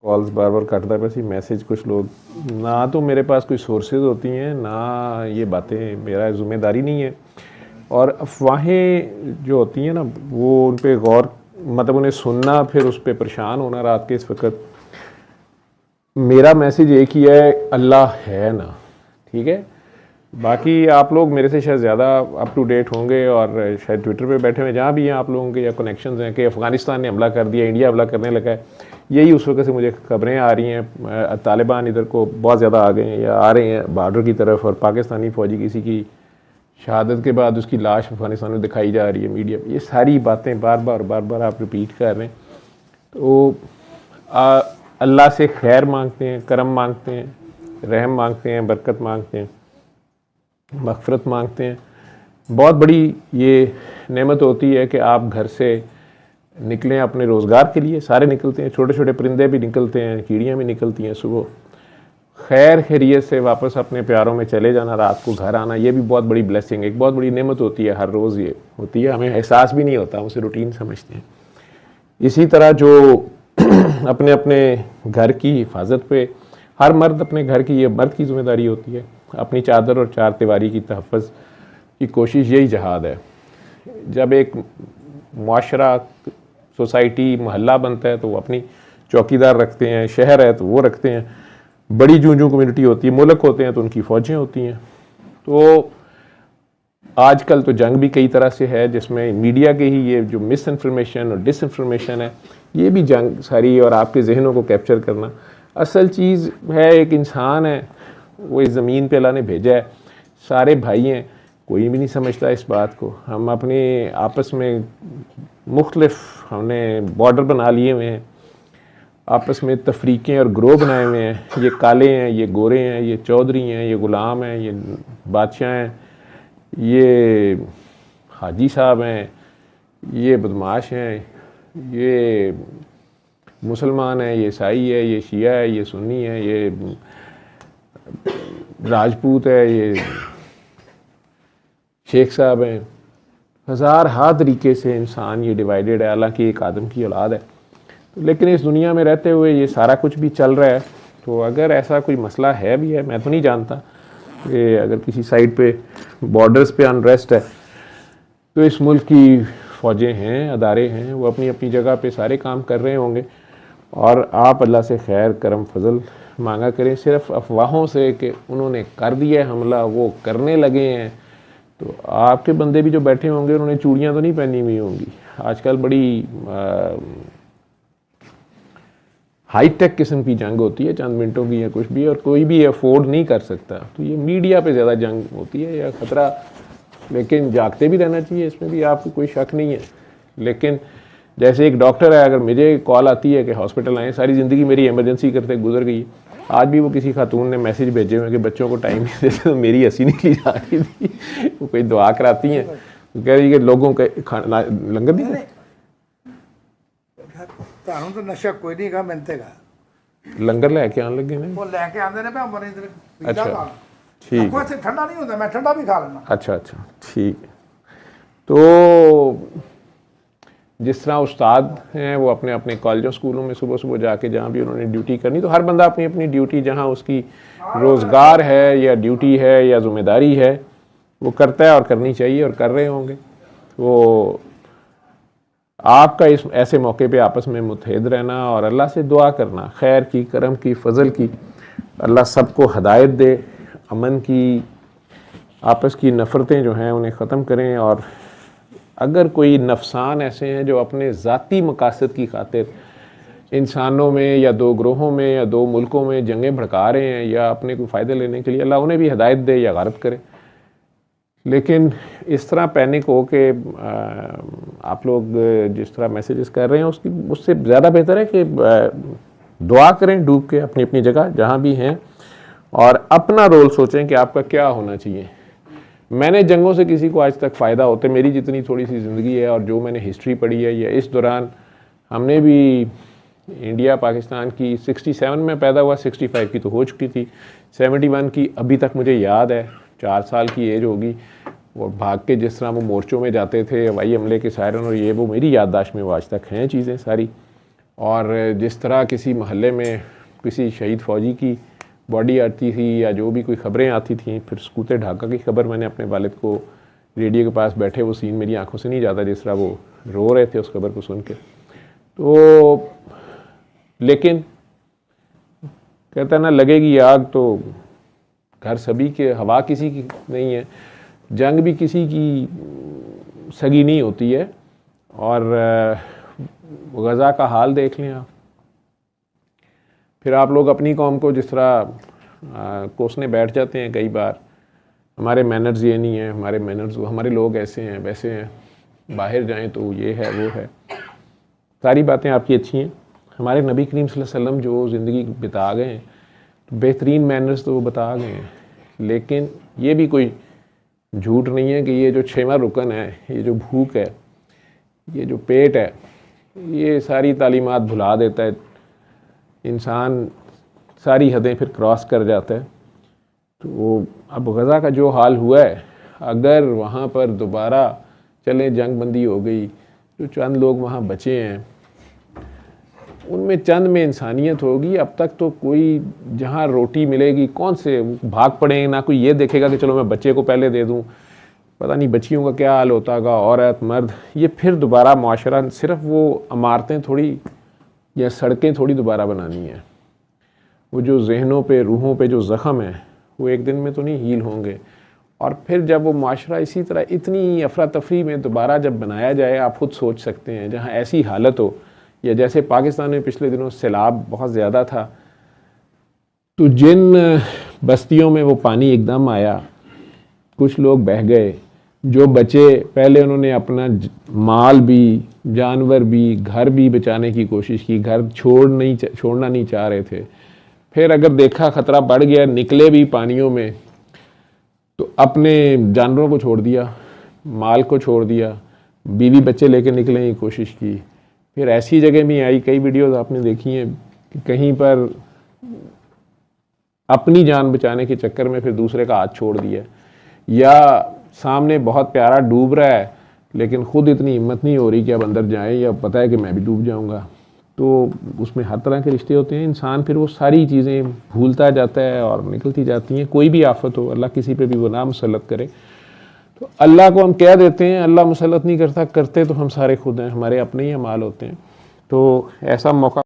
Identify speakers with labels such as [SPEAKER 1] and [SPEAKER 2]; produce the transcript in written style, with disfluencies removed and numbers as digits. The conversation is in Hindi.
[SPEAKER 1] कॉल्स बार बार कटता है, बस ये मैसेज कुछ लोग, ना तो मेरे पास कोई सोर्सेज होती हैं, ना ये बातें मेरा ज़िम्मेदारी नहीं है। और अफवाहें जो होती हैं ना, वो उन पर गौर, मतलब उन्हें सुनना फिर उस पर परेशान होना रात के इस वक्त। मेरा मैसेज एक ही है, अल्लाह है ना, ठीक है। बाकी आप लोग मेरे से शायद ज़्यादा अप टू डेट होंगे और शायद ट्विटर पे बैठे हुए जहाँ भी हैं आप लोगों के या कनेक्शंस हैं कि अफ़गानिस्तान ने हमला कर दिया, इंडिया हमला करने लगा है। यही उस वक्त से मुझे खबरें आ रही हैं, तालिबान इधर को बहुत ज़्यादा आ गए हैं या आ रहे हैं बॉर्डर की तरफ, और पाकिस्तानी फ़ौजी किसी की शहादत के बाद उसकी लाश अफ़गानिस्तान में दिखाई जा रही है मीडिया पर। ये सारी बातें बार बार आप रिपीट कर रहे हैं। तो अल्लाह से खैर मांगते हैं, करम मांगते हैं, रहम मांगते हैं, बरकत मांगते हैं, मग़फ़िरत मांगते हैं। बहुत बड़ी ये नेमत होती है कि आप घर से निकलें अपने रोज़गार के लिए। सारे निकलते हैं, छोटे छोटे परिंदे भी निकलते हैं, चिड़ियाँ भी निकलती हैं सुबह खैर खैरियत से वापस अपने प्यारों में चले जाना, रात को घर आना, ये भी बहुत बड़ी ब्लेसिंग, एक बहुत बड़ी नेमत होती है। हर रोज़ ये होती है, हमें एहसास भी नहीं होता, हम उसे रूटीन समझते हैं। इसी तरह जो अपने अपने घर की हिफाजत पे, हर मर्द अपने घर की, ये मर्द की ज़िम्मेदारी होती है, अपनी चादर और चार दीवारी की तहफ़्फ़ुज़ की कोशिश, यही जहाद है। जब एक मुआशरा, सोसाइटी, मोहल्ला बनता है तो वो अपनी चौकीदार रखते हैं, शहर है तो वो रखते हैं, बड़ी जूं कम्युनिटी होती है, मुल्क होते हैं तो उनकी फ़ौजें होती हैं। तो आजकल तो जंग भी कई तरह से है, जिसमें मीडिया के ही ये जो मिस इन्फॉर्मेशन और डिस इन्फॉर्मेशन है, ये भी जंग सारी, और आपके जहनों को कैप्चर करना। असल चीज़ है, एक इंसान है, वो इस ज़मीन पे अल्लाह ने भेजा है, सारे भाई हैं, कोई भी नहीं समझता इस बात को। हम अपने आपस में मुख्तलिफ, हमने बॉर्डर बना लिए हुए हैं, आपस में तफरीक़ें और ग्रोह बनाए हुए हैं। ये काले हैं, ये गोरे हैं, ये चौधरी हैं, ये ग़ुलाम हैं, ये बादशाह हैं, ये हाजी साहब हैं, ये बदमाश हैं, ये मुसलमान है, ये ईसाई है, ये शिया है, ये सुन्नी है, ये राजपूत है, ये शेख साहब हैं। हज़ार तरीके से इंसान ये डिवाइडेड है, हालांकि एक आदम की औलाद है। तो लेकिन इस दुनिया में रहते हुए ये सारा कुछ भी चल रहा है। तो अगर ऐसा कोई मसला है भी है, मैं तो नहीं जानता कि अगर किसी साइड पे बॉर्डर्स पे अनरेस्ट है, तो इस मुल्क की फ़ौजें हैं, अदारे हैं, वो अपनी अपनी जगह पे सारे काम कर रहे होंगे। और आप अल्लाह से खैर करम फजल मांगा करें। सिर्फ अफवाहों से कि उन्होंने कर दिया हमला, वो करने लगे हैं, तो आपके बंदे भी जो बैठे होंगे उन्होंने चूड़ियाँ तो नहीं पहनी हुई होंगी। आजकल बड़ी हाई टेक किस्म की जंग होती है, चंद मिनटों की या कुछ भी, और कोई भी अफोर्ड नहीं कर सकता। तो ये मीडिया पे ज़्यादा जंग होती है या ख़तरा, लेकिन जागते भी रहना चाहिए, इसमें भी आपको कोई शक नहीं है। लेकिन जैसे एक डॉक्टर है, अगर मुझे कॉल आती है कि हॉस्पिटल आए, सारी ज़िंदगी मेरी इमरजेंसी करते गुजर गई, आज भी वो किसी खातून ने मैसेज भेजे हुए कि बच्चों को टाइम नहीं देते, तो मेरी हंसी निकली जा रही थी। वो कोई दुआ कराती हैं, तो कह रही है कि लोगों के खाना लंगर नहीं है,
[SPEAKER 2] तो नशा कोई नहीं गा, मिलते गा
[SPEAKER 1] लंगर लैके आने लगे ने,
[SPEAKER 2] वो लैके आंदे ने, मैं मरीज ने।
[SPEAKER 1] अच्छा ठीक है,
[SPEAKER 2] ठंडा नहीं होता, मैं ठंडा भी खा लेना।
[SPEAKER 1] अच्छा ठीक है। तो जिस तरह उस्ताद हैं वो अपने अपने कॉलेजों स्कूलों में सुबह सुबह जाके जहाँ भी उन्होंने ड्यूटी करनी, तो हर बंदा अपनी अपनी ड्यूटी, जहाँ उसकी रोज़गार है या ड्यूटी है या ज़िम्मेदारी है, वो करता है और करनी चाहिए और कर रहे होंगे। तो आपका इस ऐसे मौके पे आपस में मुत्तहिद रहना और अल्लाह से दुआ करना, खैर की, करम की, फ़ज़ल की, अल्लाह सबको हदायत दे, अमन की, आपस की नफ़रतें जो हैं उन्हें ख़त्म करें। और अगर कोई नफसान ऐसे हैं जो अपने ज़ाती मकासद की खातिर इंसानों में या दो ग्रोहों में या दो मुल्कों में जंगें भड़का रहे हैं या अपने कोई फ़ायदे लेने के लिए, अल्लाह उन्हें भी हदायत दे या गारत करे। लेकिन इस तरह पैनिक हो के आप लोग जिस तरह मैसेजेस कर रहे हैं, उससे ज़्यादा बेहतर है कि दुआ करें डूब के अपनी अपनी जगह जहाँ भी हैं, और अपना रोल सोचें कि आपका क्या होना चाहिए। मैंने जंगों से किसी को आज तक फ़ायदा होते, मेरी जितनी थोड़ी सी ज़िंदगी है और जो मैंने हिस्ट्री पढ़ी है, या इस दौरान हमने भी इंडिया पाकिस्तान की 67 में पैदा हुआ, 65 की तो हो चुकी थी, 71 की अभी तक मुझे याद है, 4 साल की एज होगी। और भाग के जिस तरह वो मोर्चों में जाते थे, हवाई हमले के सायरन और ये वो, मेरी याददाश्त में वो आज तक हैं चीज़ें सारी। और जिस तरह किसी महल्ले में किसी शहीद फ़ौजी की बॉडी आती थी या जो भी कोई ख़बरें आती थी, फिर सकूत ढाका की ख़बर मैंने अपने वालिद को रेडियो के पास बैठे, वो सीन मेरी आंखों से नहीं जाता जिस तरह वो रो रहे थे उस खबर को सुन के। तो लेकिन कहता है ना, लगेगी आग तो घर सभी के, हवा किसी की नहीं है, जंग भी किसी की सगी नहीं होती है। और गज़ा का हाल देख लें आप, फिर आप लोग अपनी कौम को जिस तरह कोसने बैठ जाते हैं कई बार, हमारे मैनर्स ये नहीं है, हमारे मैनर्स, हमारे लोग ऐसे हैं वैसे हैं, बाहर जाएं तो ये है वो है। सारी बातें आपकी अच्छी हैं। हमारे नबी करीम सल्लल्लाहु अलैहि वसल्लम जो ज़िंदगी बिता गए हैं, तो बेहतरीन मैनर्स तो वो बता गए हैं, लेकिन ये भी कोई झूठ नहीं है कि ये जो 6वां रुकन है, ये जो भूख है, ये जो पेट है, ये सारी तालीमात भुला देता है इंसान, सारी हदें फिर क्रॉस कर जाता है। तो अब गज़ा का जो हाल हुआ है, अगर वहाँ पर दोबारा चले जंग बंदी हो गई, जो चंद लोग वहाँ बचे हैं उनमें चंद में इंसानियत होगी। अब तक तो कोई जहाँ रोटी मिलेगी कौन से भाग पड़ेंगे, ना कोई ये देखेगा कि चलो मैं बच्चे को पहले दे दूँ, पता नहीं बच्चियों का क्या हाल होता होगा, औरत मर्द। ये फिर दोबारा मुआशरा, सिर्फ वो इमारतें थोड़ी या सड़कें थोड़ी दोबारा बनानी है, वो जो जहनों पे रूहों पे जो ज़ख़म है वो एक दिन में तो नहीं हील होंगे। और फिर जब वो माशरा इसी तरह इतनी अफरा तफरी में दोबारा जब बनाया जाए, आप खुद सोच सकते हैं, जहाँ ऐसी हालत हो, या जैसे पाकिस्तान में पिछले दिनों सैलाब बहुत ज़्यादा था, तो जिन बस्तियों में वो पानी एकदम आया, कुछ लोग बह गए, जो बचे पहले उन्होंने अपना माल भी, जानवर भी, घर भी बचाने की कोशिश की, घर छोड़ना नहीं चाह रहे थे। फिर अगर देखा ख़तरा बढ़ गया, निकले भी पानियों में, तो अपने जानवरों को छोड़ दिया, माल को छोड़ दिया, बीवी बच्चे लेके निकलने की कोशिश की। फिर ऐसी जगह भी आई, कई वीडियोस आपने देखी हैं कि कहीं पर अपनी जान बचाने के चक्कर में फिर दूसरे का हाथ छोड़ दिया, या सामने बहुत प्यारा डूब रहा है लेकिन ख़ुद इतनी हिम्मत नहीं हो रही कि अब अंदर जाए, या पता है कि मैं भी डूब जाऊंगा। तो उसमें हर तरह के रिश्ते होते हैं, इंसान फिर वो सारी चीज़ें भूलता जाता है और निकलती जाती हैं। कोई भी आफत हो, अल्लाह किसी पे भी वो ना मुसल्लत करे, तो अल्लाह को हम कह देते हैं, अल्लाह मुसल्लत नहीं करता, करते तो हम सारे खुद हैं, हमारे अपने ही अमाल होते हैं। तो ऐसा मौका